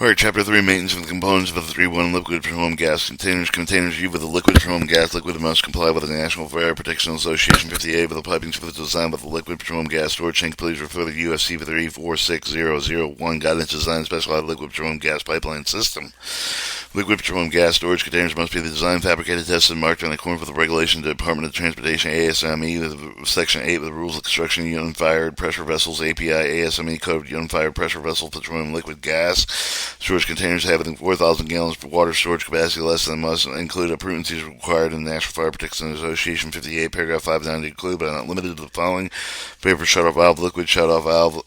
Alright, Chapter 3, Maintenance of the Components of the 3-1 Liquid Petroleum Gas Containers. Containers used with the liquid petroleum gas. Liquid must comply with the National Fire Protection Association 58 with the pipings for the design with the liquid petroleum gas storage tank. Please refer to UFC 346001 Guidance Design Specialized Liquid Petroleum Gas Pipeline System. Liquid petroleum gas storage containers must be designed, fabricated, tested, and marked in accordance with the regulations of the Department of Transportation, ASME, with Section 8 with the Rules of Construction, Unfired Pressure Vessels, API, ASME Code, Unfired Pressure Vessel, Petroleum Liquid Gas. Storage containers having 4,000 gallons of water storage capacity less than must include appurtenances required in the National Fire Protection Association 58, paragraph 5.9 to include, but not limited to the following: vapor shutoff valve, liquid shutoff valve,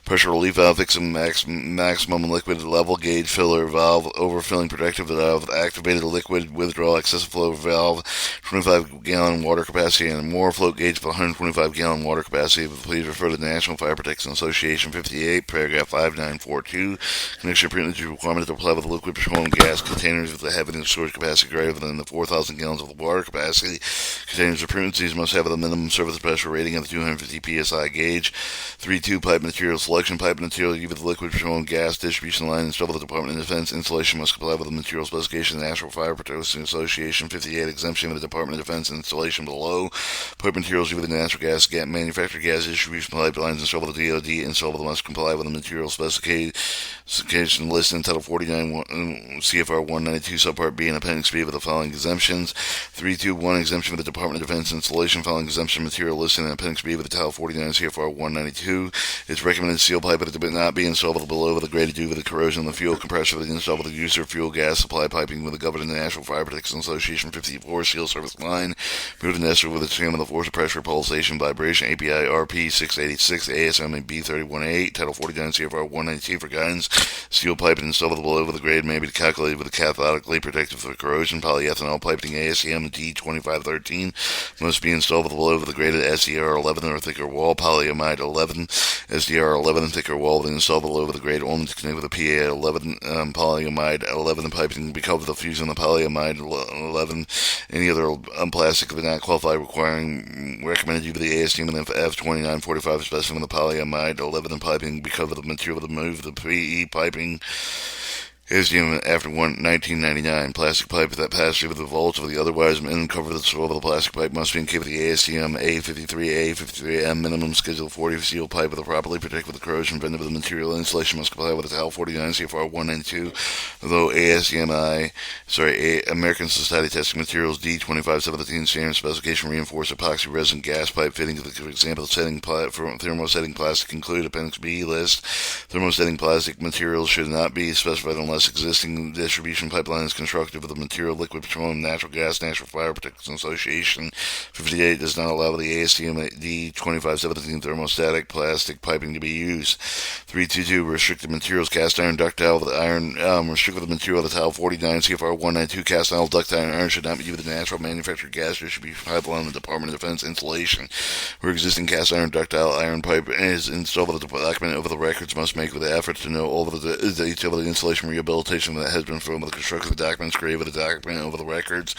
pressure relief valve, fixing maximum liquid level, gauge filler valve, overfilling protective valve, activated liquid withdrawal, excessive flow valve, 25-gallon water capacity, and more float gauge of 125-gallon water capacity. Please refer to the National Fire Protection Association 58, paragraph 5942. Connection appurtenances requirement to apply with liquid petroleum gas containers with a heavy storage capacity greater than the 4,000 gallons of water capacity. Containers appurtenances must have a minimum surface pressure rating of the 250 psi gauge. 3-2 pipe material selection. Pipe material used with liquid petroleum gas distribution line installed with the Department of Defense. Installation must comply with the material specification of the National Fire Protection Association 58. Exemption of the Department of Defense. Installation below. Pipe materials used with the natural gas manufactured gas distribution pipelines installed with the DoD. Installed with must comply with the material specification listed in Title 49 CFR 192 Subpart B and Appendix B with the following exemptions. 321 exemption with the Department of Defense. Installation following exemption material listed in Appendix B with the Title 49 CFR 192. It's recommended steel pipe but it not be installed with below with the grade due to the corrosion of the fuel compressor with the install with the user fuel gas supply piping with the government National Fire Protection Association 54 seal service line. Moved necessary with the stream of the force of pressure, pulsation, vibration, API RP 686, ASM B 318, Title 49 CFR 192 for guidance. Steel pipe installed with below with the grade may be calculated with a cathodically protective for corrosion. Polyethanol piping ASEM D2513 must be installed with below with the graded SDR 11 or thicker wall. Polyamide 11 SDR 11 thicker wall with installed below with the grade only to connect with the PA 11 polyamide 11 piping be covered with the fusion of the polyamide 11. Any other plastic that not qualify requiring recommended use with the ASTM and F2945 specimen with the polyamide 11 piping be covered with the material with the move the PE piping is after 1999. Plastic pipe that passes with the volts of the otherwise minimum cover of the soil of the plastic pipe must be encaped with the ASTM A53A 53M minimum schedule 40 steel pipe with a properly protected with the corrosion prevented with the material. Installation must comply with the Title 49 CFR 192. Although American Society Testing Materials D2517 standard specification reinforced epoxy resin gas pipe fitting to the for example setting thermosetting plastic include Appendix B list. Thermosetting plastic materials should not be specified unless existing distribution pipeline is constructed with the material liquid petroleum natural gas. National Fire Protection Association 58 does not allow the ASTM D2517 thermostatic plastic piping to be used. 322 restricted materials cast iron ductile with iron restricted with the material of the Title 49 CFR 192 cast iron ductile iron should not be used with the natural manufactured gas distribution pipeline of the Department of Defense. Installation where existing cast iron ductile iron pipe is installed with the document over the records must make with the effort to know all of the detail of the installation rehabilitation that has been filmed with the construction of the documents created with the document over the records.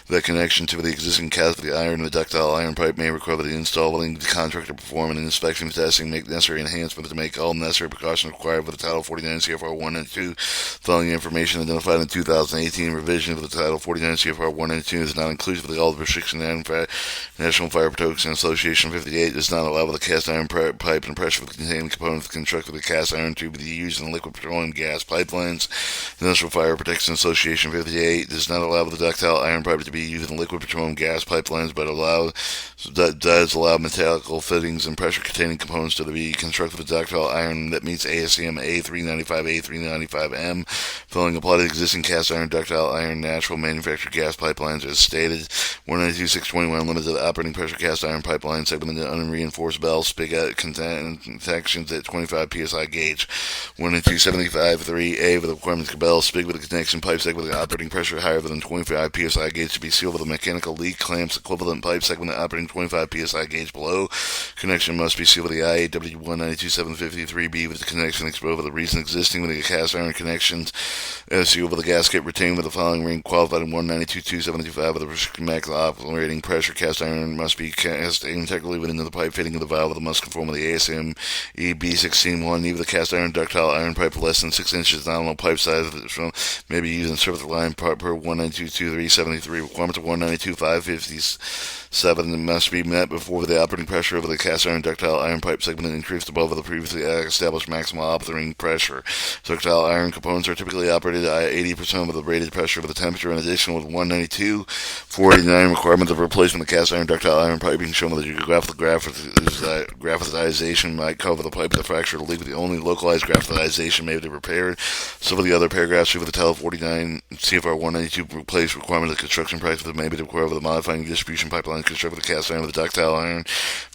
The connection to the existing cast of the iron and the ductile iron pipe may require the installing contractor perform an inspection testing, make necessary enhancements to make all necessary precautions required for the Title 49 CFR 192. Following information identified in the 2018 revision of the Title 49 CFR 192 is not inclusive of all the restrictions. National Fire Protection Association 58 does not allow the cast iron pipe and pressure containing components constructed with the cast iron tube to be used in liquid petroleum gas pipelines. The National Fire Protection Association 58 does not allow the ductile iron pipe to be used in liquid petroleum gas pipelines, but does allow metallical fittings and pressure-containing components to be constructed with ductile iron that meets ASTM A395, A395M. Following apply to existing cast iron, ductile iron, natural manufactured gas pipelines as stated. 192.621 limited operating pressure cast iron pipeline segmented unreinforced bell spigot connections at 25 psi gauge. 192.75.3A with a requirements of Cabell. Spig with a connection pipe segment with an operating pressure higher than 25 psi gauge to be sealed with a mechanical leak. Clamps equivalent pipe segment operating 25 psi gauge below. Connection must be sealed with the IAW 192753B with the connection exposed with the reason existing with the cast iron connections. Sealed with a gasket retained with the following ring qualified in 192.2725 with a restricted max operating pressure. Cast iron must be cast integrally within the pipe fitting of the valve that must conform with the ASME B16-1. Even the cast iron ductile iron pipe less than 6 inches nominal pipe size may be used in surface line per 192.2373. Requirement of 192.557 must be met before the operating pressure of the cast iron ductile iron pipe segment increased above the previously established maximum operating pressure. Ductile iron components are typically operated at 80% of the rated pressure of the temperature. In addition, with 192.489 requirement of replacement of the cast iron ductile iron piping shown with a geographical graphitization might cover the pipe with a fracture to leak. The only localized graphitization may be repaired. Some of the other paragraphs see with the Title 49 CFR 192 replace requirement of the construction practice that may be required with the modifying distribution pipeline constructed with the cast iron with the ductile iron.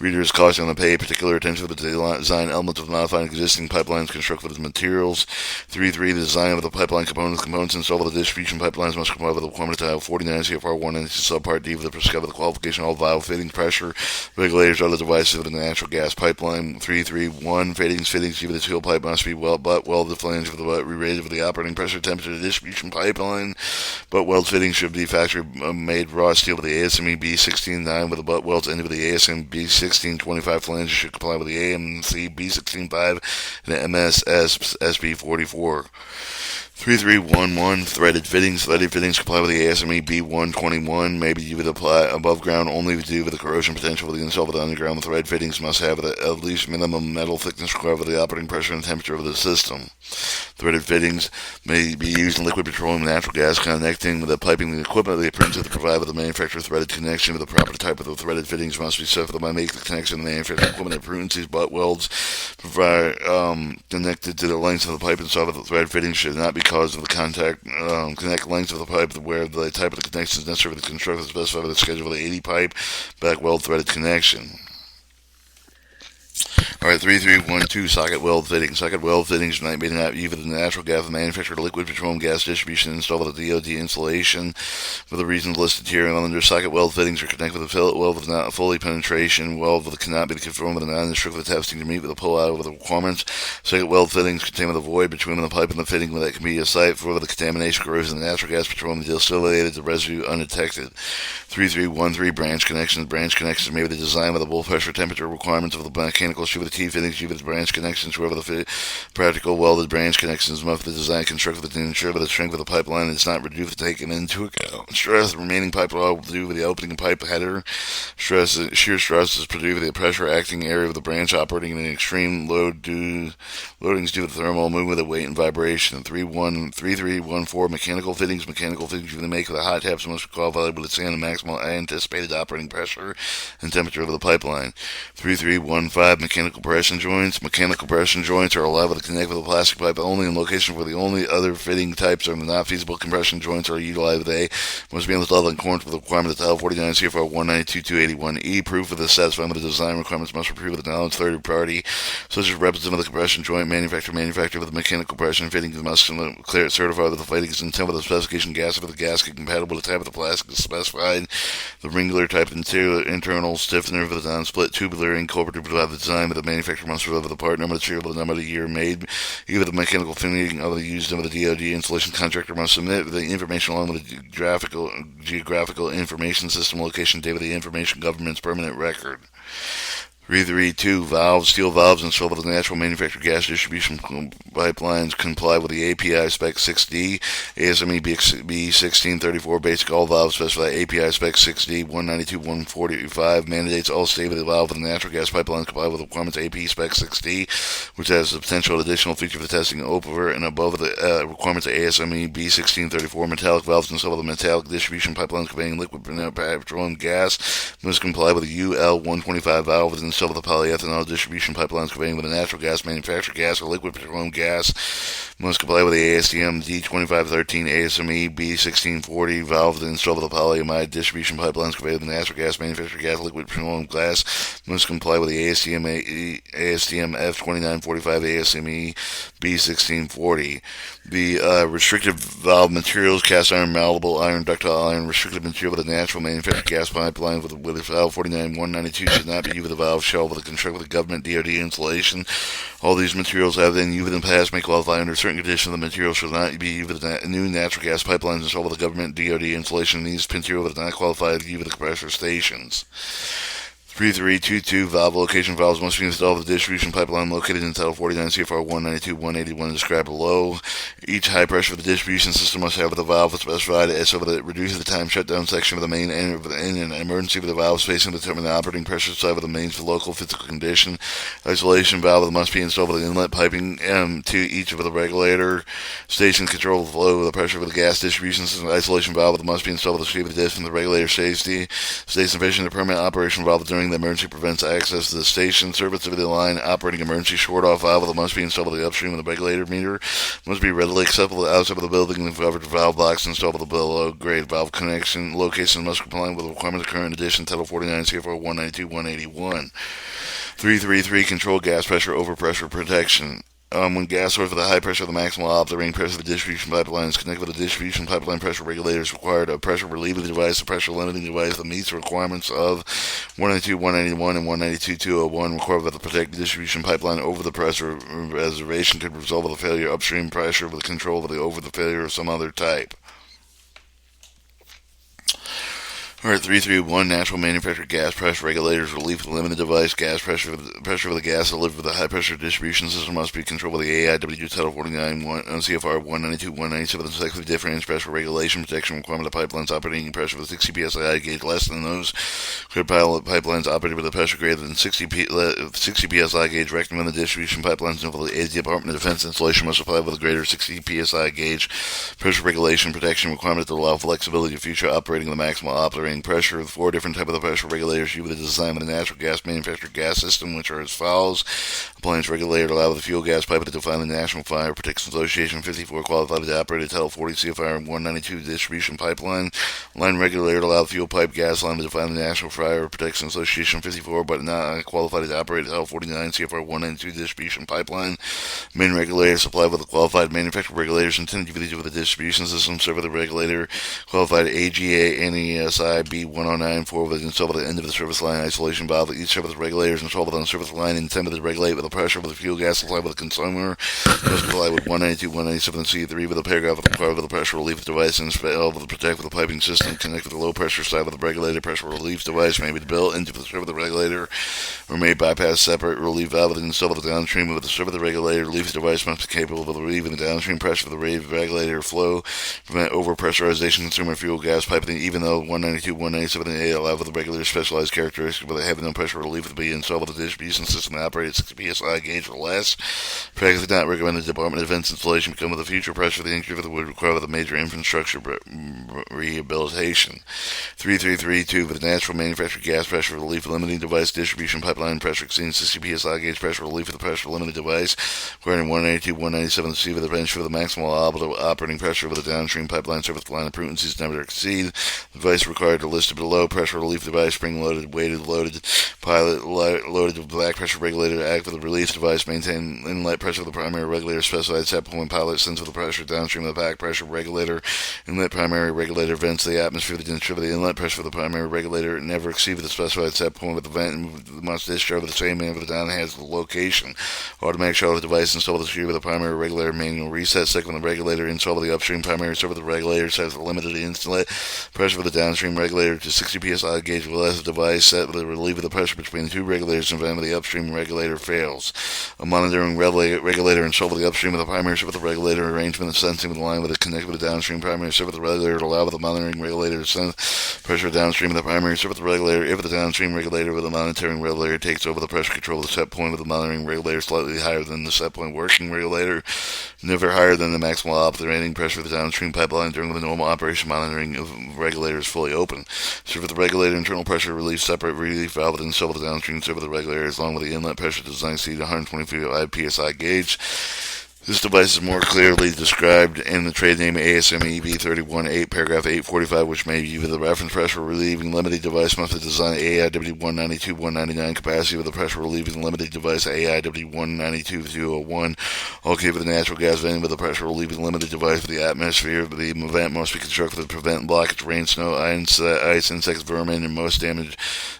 Readers caution to pay particular attention to the design elements of modifying existing pipelines constructed with materials. 3.3. The design of the pipeline components installed with the distribution pipelines must comply with the requirement of Title 49 CFR 192 subpart D with the prescribed the qualification of all valve fitting pressure regulators or other devices of the natural gas pipeline. 3.3.1. Fittings to the seal pipe must be welded flange of the rated with the operating pressure temperature of the distribution pipeline. Butt weld fittings should be factory made raw steel with the ASME B16-9 with the butt welds ended with the ASME B16-25 flanges should comply with the AMC B16-5 and the MSS SB44. 3.3.1.1 Threaded fittings. Threaded fittings comply with the ASME B121. May be used apply above ground only due to the corrosion potential of the install of the underground. The thread fittings must have at least minimum metal thickness required for the operating pressure and temperature of the system. Threaded fittings may be used in liquid petroleum and natural gas connecting with the piping the equipment they printed to provide with the manufacturer threaded connection with the proper type of the threaded fittings must be set for the make the connection of the manufacturer equipment that prudence butt welds provide connected to the lengths of the pipe installed with the thread fittings should not be caused of the connect lengths of the pipe where the type of the connection is necessary for the constructor specified with the schedule of the 80 pipe back weld threaded connection. Alright, 3.3.1.2 Socket weld fittings. Socket weld fittings may not be with the natural gas manufactured liquid petroleum gas distribution installed with the DOD installation for the reasons listed here. And under socket weld fittings are connected with a fillet weld with not fully penetration weld with cannot be conformed with a non-restricted testing to meet with a pull out of the requirements. Socket weld fittings contain with a void between the pipe and the fitting that can be a site for the contamination corrosion of the natural gas petroleum distillated the residue undetected. 3.3.1.3 Branch connections. Branch connections may be the design with the low pressure temperature requirements of the mechanical shoe with the T-fittings, with branch connections, wherever the practical welded branch connections must be designed constructed to ensure that the strength of the pipeline is not reduced taken into account. Stress, the remaining pipe will do with the opening pipe header. Shear stress is produced with the pressure acting area of the branch operating in an extreme loadings due to thermal movement of weight and vibration. 3.3.1.4 Mechanical fittings. Mechanical fittings you make with the hot taps must be qualified with the maximal anticipated operating pressure and temperature of the pipeline. 3.3.1.5 Mechanical compression joints. Mechanical compression joints are allowed to connect with a plastic pipe only in locations where the only other fitting types are not feasible. Compression joints are utilized today. Must be installed in accordance with the requirement of Title 49 CFR 192.281E. Proof of the satisfying with the design requirements must be approved with the knowledge third party, such as representative of the compression joint manufacturer with the mechanical compression fittings must clear certify that the fitting is intended with the specification gasket for the gasket compatible with the type of the plastic is specified. The ringular type internal stiffener for the non-split tubular incorporated with the design with the manufacturer must deliver the part number, the serial number, the year made. Either the mechanical fitting of the used of the DOD installation contractor must submit the information along with the geographical information system location date with the information government's permanent record. 3.3.2 Valves. Steel valves installed with the natural manufactured gas distribution pipelines comply with the API Spec 6D, ASME B1634 basic. All valves specify API Spec 6D 192.145 mandates all stated valve with the natural gas pipeline comply with the requirements of AP Spec 6D, which has the potential additional feature for testing over and above the requirements of ASME B1634. Metallic valves installed with the metallic distribution pipelines conveying liquid petroleum gas must comply with the UL 125 valve with installed with the polyethanol distribution pipelines conveying with a natural gas manufactured gas or liquid petroleum gas must comply with the ASTM D2513 ASME B1640 valve installed with the polyamide distribution pipelines conveying with the natural gas manufactured gas liquid petroleum gas must comply with the ASTM F2945 ASME B1640. The restrictive valve materials, cast iron, malleable iron, ductile iron, restricted material with a natural manufactured gas pipeline with valve 49192 should not be used with a valve shell with a construct with a government DoD installation. All these materials have been used in the past may qualify under certain conditions. The material should not be used with new natural gas pipelines installed with a government DoD installation. These materials are not qualified to use with the compressor stations. 3322 valve location valves must be installed with the distribution pipeline located in Title 49 CFR 192-181 described below. Each high pressure of the distribution system must have the valve specified so that it reduces the time shutdown section of the main and in an emergency with the valve spacing to determine the operating pressure side of the mains for local physical condition. Isolation valve must be installed with inlet piping to each of the regulator stations control the flow of the pressure of the gas distribution system. Isolation valve must be installed with the shape of the disc from the regulator safety. Stays sufficient to permit operation valve during the emergency prevents access to the station. Service of the line operating emergency short-off valve that must be installed with the upstream of the regulator meter must be readily accessible outside of the building and covered valve blocks installed with the below-grade valve connection. Location must comply with the requirements of current edition Title 49 CFR 192-181. 333 control gas pressure overpressure protection. When gas source with a high pressure of the maximal operating pressure of the distribution pipeline is connected with the distribution pipeline pressure regulators required a pressure relieving device, a pressure limiting device that meets the requirements of 192-181 and 192-201 required to protect the distribution pipeline over the pressure reservation could result with a failure upstream pressure with control of the over the failure of some other type. Alright, 331 natural manufactured gas pressure regulators relief limited device. Gas pressure of the gas delivered with a high pressure distribution system must be controlled with the AIW Title 49 CFR 192-197 the sexually differentiated pressure regulation protection requirement of pipelines operating pressure with 60 psi gauge less than those clear pipelines operated with a pressure greater than 60 psi gauge recommend the distribution pipelines and the Department of Defense installation must apply with a greater 60 psi gauge pressure regulation protection requirement to allow flexibility of future operating of the maximal operating pressure. The four different types of pressure regulators used with the design of the natural gas manufactured gas system, which are as follows. Appliance regulator to allow the fuel gas pipe to define the National Fire Protection Association 54 qualified to operate a Title 40 CFR 192 distribution pipeline. Line regulator to allow the fuel pipe gas line to define the National Fire Protection Association 54 but not qualified to operate a Title 49 CFR 192 distribution pipeline. Main regulator supplied with the qualified manufacturer regulators intended to be used with the distribution system. Serve the regulator qualified AGA NESI B1094 with installed at the end of the service line isolation valve. Each service regulator is installed on the service line intended to regulate with the pressure of the fuel gas supply with the consumer. Must comply with 192-197 C3 with a paragraph with the pressure relief device installed with the protect with the piping system. Connect with the low pressure side with the regulator. Pressure relief device may be built into the serve of the regulator or may bypass separate relief valve with installed with the downstream with the serve of the regulator. Relief device must be capable of relieving the downstream pressure of the regulator flow, prevent overpressurization consumer fuel gas piping, even though 192-197A allow for the regular specialized characteristics but they have no pressure relief to be installed with the distribution system that operates 60 psi gauge or less. Practically not recommend the Department of Defense installation become with the future pressure of the increase that would require the major infrastructure rehabilitation. 3332 with natural manufactured gas pressure relief limiting device distribution pipeline pressure exceeding 60 psi gauge pressure relief of the pressure limited device requiring 192-197 C with the bench for the maximal operating pressure of the downstream pipeline service line imprudencies never exceed. The device required are listed below. Pressure relief device, spring loaded, weighted, loaded, pilot loaded with back pressure regulator to act with the release device, maintain inlet pressure of the primary regulator, specified set point pilot sends with the pressure downstream of the back pressure regulator, inlet primary regulator vents the atmosphere to distribute the inlet pressure of the primary regulator, never exceed the specified set point with the vent and must discharge with the same manner the down has the location. Automatic shuttle device installed with the screw with the primary regulator manual reset second with the regulator installed with the upstream primary server the regulator sets the limited inlet pressure of the downstream regulator to 60 psi gauge with less device set with the relief of the pressure between the two regulators and when the upstream regulator fails. A monitoring regulator installed with the upstream of the primary server the regulator arrangement and sensing with the line with it connected with the downstream primary server the regulator to allow the monitoring regulator to send pressure downstream of the primary server the regulator if the downstream regulator with the monitoring regulator takes over the pressure control of the set point with the monitoring regulator slightly higher than the set point working regulator never higher than the maximal operating pressure of the downstream pipeline during the normal operation monitoring of regulator is fully open. Serve the regulator internal pressure relief separate relief valve and install the downstream serve the regulators along with the inlet pressure designed to exceed 125 psi gauge. This device is more clearly described in the trade name ASME V318, paragraph 845, which may be the reference pressure relieving limiting device must be designed AIW 192-199 capacity with the pressure relieving limiting device AIW 192-201. Okay, for the natural gas venting with the pressure relieving limiting device for the atmosphere. The event must be constructed to prevent blockage, rain, snow, ice, insects, vermin, and most damage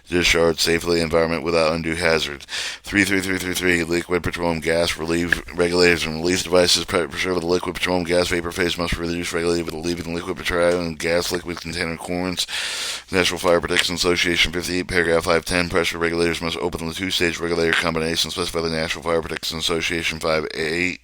discharged safely in the environment without undue hazard. 33333 liquid petroleum gas relieve regulators and release devices preserve the liquid petroleum gas vapor phase must be reduced regularly with the leaving liquid petroleum gas liquid container coolant. National Fire Protection Association 58 paragraph 510 pressure regulators must open the two-stage regulator combination specified by the National Fire Protection Association 58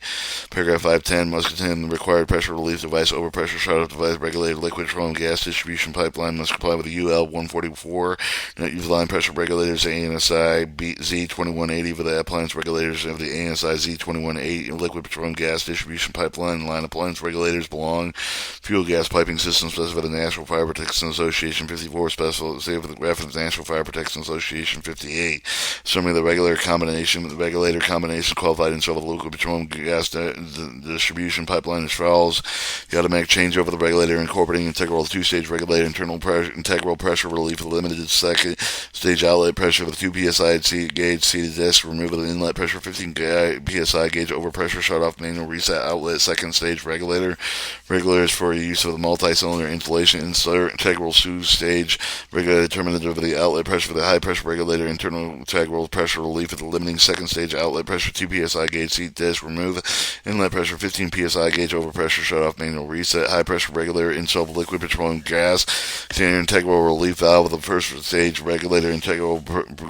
paragraph 510 must contain the required pressure relief device overpressure shut-off device regulated liquid petroleum gas distribution pipeline must comply with the UL 144 not use line pressure regulators ANSI Z2180 for the appliance regulators of the ANSI Z2180 liquid petroleum gas distribution pipeline and line appliance regulators belong. Fuel gas piping system specified by the National Fire Protection Association 54 specified for the reference National Fire Protection Association 58. Summary the regulator combination qualified in several liquid petroleum gas distribution pipeline as follows. The automatic changeover of the regulator incorporating integral two-stage regulator integral pressure relief with limited second stage outlet pressure with 2 psi gauge seated disc removal of the inlet pressure 15 psi gauge overpressure shut off manual reset outlet second stage regulators for use of the multi-cylinder insulation integral two-stage regulator determinative of the outlet pressure for the high pressure regulator internal integral pressure relief of the limiting second stage outlet pressure 2 psi gauge seat disc remove inlet pressure 15 psi gauge overpressure shut off manual reset high pressure regulator install the liquid petroleum gas container integral relief valve with the first stage regulator integral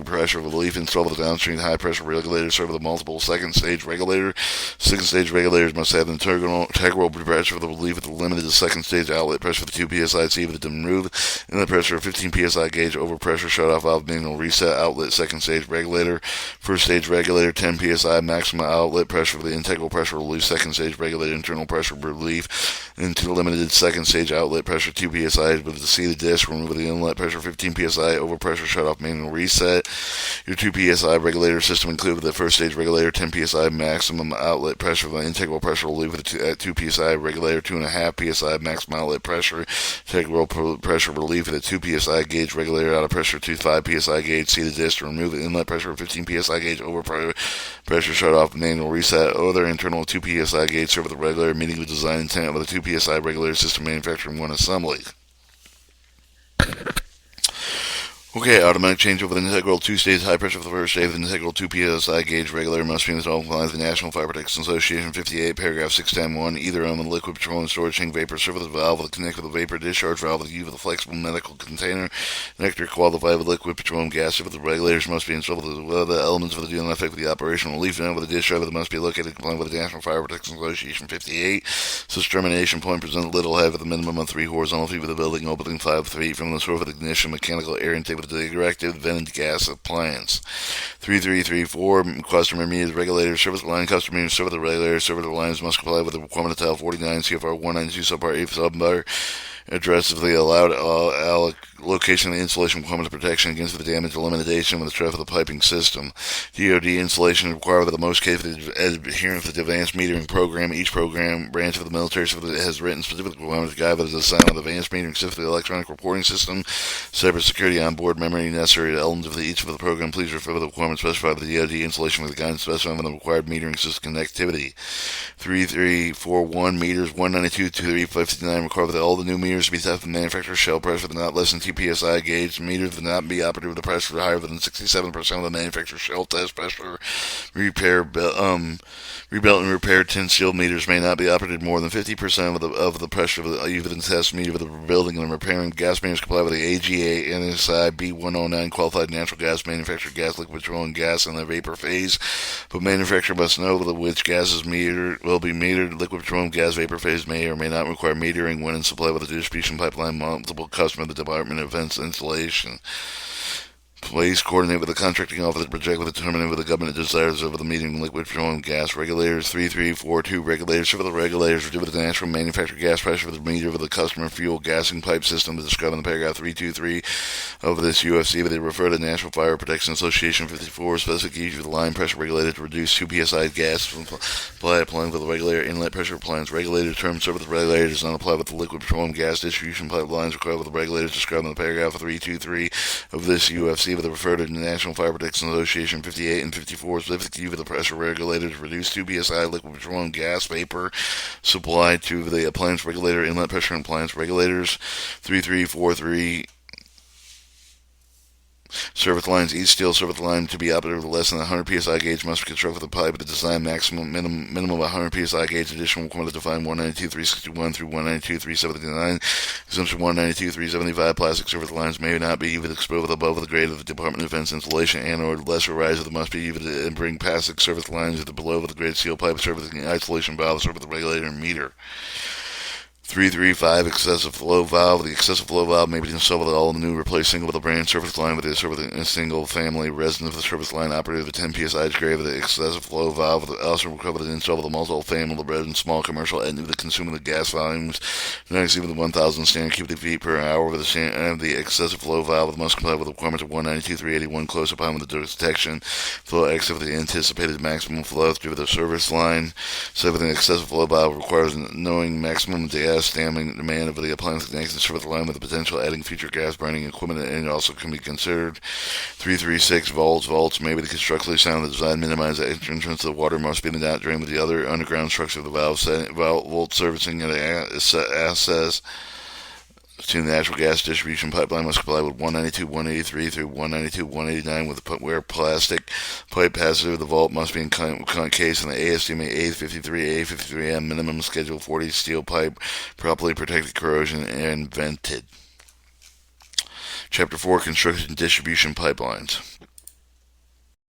pressure relief install the downstream high pressure regulator serve the multiple second stage regulator second stage regulators must have integral pressure for the relief of the limited to second stage outlet pressure for 2 psi C with the remove inlet pressure 15 psi gauge overpressure shut off valve manual reset outlet second stage regulator first stage regulator 10 psi maximum outlet pressure for the integral pressure relief second stage regulator internal pressure relief into the limited second stage outlet pressure 2 psi with the seated disc remove the inlet pressure 15 psi overpressure shut off manual reset. Your 2 psi regulator system included the first stage regulator 10 psi maximum outlet pressure for the integral pressure relief at 2 psi regulator 2.5 psi maximum outlet pressure integral pressure relief at 2 psi gauge regulator out of pressure to 5 psi gauge seated disc to remove the inlet pressure 15 psi gauge over pressure shut off manual reset other internal 2 psi gauge serve the regulator meeting with design intent with a 2 psi regulator system manufacturing one assembly. Okay, automatic change over the integral two-stage high pressure for the first stage. The integral 2 psi gauge regulator must be installed in compliance with the National Fire Protection Association 58, paragraph 610-1. Either on the liquid petroleum storage tank vapor service valve with the connect with the vapor discharge valve with the use of the flexible medical container connector qualified with liquid petroleum gas. If the regulators must be installed with the elements for the deal effect with the operational relief valve with the discharge that must be located compliant with the National Fire Protection Association 58. Such termination point presents a little height with a minimum of 3 horizontal feet with the building opening 5 feet from the source of ignition mechanical air intake with the directed vented gas appliance. 3334 customer meters regulator service line customer meters server the regulator server the lines must comply with the requirement of Title 49 CFR 192 subpart 8 subpart address of the allowed location of the installation requirement of protection against the damage elimination with the strength of the piping system. DoD installation required with the most case of adherence to the advanced metering program. Each program branch of the military has written specific requirements to guide with the design of the advanced metering system for the electronic reporting system, separate security onboard memory necessary to elements of each of the program. Please refer to the requirements specified by the DoD installation with the guidance specified on the required metering system connectivity. 3341 meters 192 to 359 require that all the new meters to be tested with manufacturer's shell pressure with not less than 2 psi gauge. Meters will not be operated with a pressure higher than 67% of the manufacturer's shell test pressure. Rebuilt and repaired tin steel meters may not be operated more than 50% of the pressure of the even test meter with the rebuilding and repairing. Gas meters comply with the AGA NSI B109 qualified natural gas manufactured gas, liquid petroleum gas in the vapor phase, but manufacturer must know which gases will be metered. Liquid petroleum gas vapor phase may or may not require metering when in supply with a distribution pipeline multiple customer of the Department of Defense installation. Please coordinate with the contracting officer, project with determining with the government desires over the meeting liquid petroleum gas regulators 3342 regulators for the regulators due with the national manufactured gas price for the meter of the customer fuel gassing pipe system as described in the paragraph 323 of this UFC, but they refer to the National Fire Protection Association 54 specification for the line pressure regulator to reduce 2 psi gas supply applying with the regulator inlet pressure appliance regulator term served with the regulator does not apply with the liquid petroleum gas distribution pipelines required with the regulators described in the paragraph 323 of this UFC, but they refer to the National Fire Protection Association 58 and 54 specifically for the pressure regulator to reduce 2 psi liquid petroleum gas vapor supply to the appliance regulator inlet pressure and appliance regulators 3343 service lines. Each steel service line to be operated with less than 100 psi gauge must be constructed with a pipe with a design minimum of 100 psi gauge. Additional requirement defined 192.361 through 192.379. Exemption 192.375. Plastic service lines may not be even exposed above the grade of the Department of Defense installation and or lesser rise that must be even and bring plastic service lines at the below the grade steel pipe servicing isolation valve service the regulator and meter. 335 excessive flow valve. The excessive flow valve may be installed with all the new replaced single with a brand service line with a single family resident of the service line operated with 10 psi grade with the excessive flow valve also required to install with a multiple family with a small commercial end with the consuming the gas volumes not exceeding the 1,000 standard cubic feet per hour with the excessive flow valve must comply with the requirements of 192.381 close upon with the detection flow exit with the anticipated maximum flow through the service line. So with an excessive flow valve requires knowing maximum gas standing demand of the appliance connection service line with the potential adding future gas burning equipment, and it also can be considered 336 volts. Volts may be constructively sound. The design minimize the entrance of the water must be not drained with the other underground structure of the valve volt servicing and access to the natural gas distribution pipeline must comply with 192.183 through 192.189 with where plastic pipe passes through the vault must be encased in the ASTM A53 A53M minimum schedule 40 steel pipe properly protected corrosion and vented. Chapter 4 Construction Distribution Pipelines.